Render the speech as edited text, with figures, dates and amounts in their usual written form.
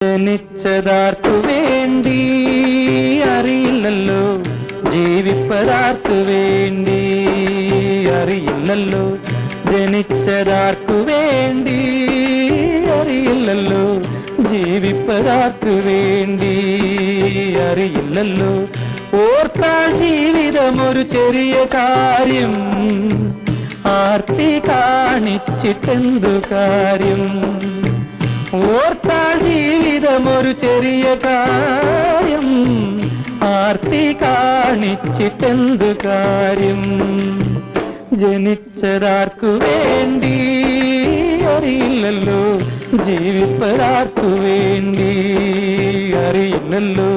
ജനിച്ചതാർക്കു വേണ്ടി അറിയില്ലല്ലോ, ജീവിപ്പതാർക്കു വേണ്ടി അറിയില്ലല്ലോ. ജനിച്ചതാർക്കു വേണ്ടി അറിയില്ലല്ലോ, ജീവിപ്പതാർക്കു വേണ്ടി അറിയില്ലല്ലോ. ഓർത്താൽ ജീവിതമൊരു ചെറിയ കാര്യം, ആർത്തി കാണിച്ചിട്ടെന്തു കാര്യം. ഓർത്താൽ ജീവിതമൊരു ചെറിയ കാര്യം, ആർത്തി കാണിച്ചിട്ടെന്തു കാര്യം. ജനിച്ചതാർക്കു വേണ്ടി അറിയില്ലല്ലോ, ജീവിപ്പതാർക്കു വേണ്ടി അറിയില്ലല്ലോ.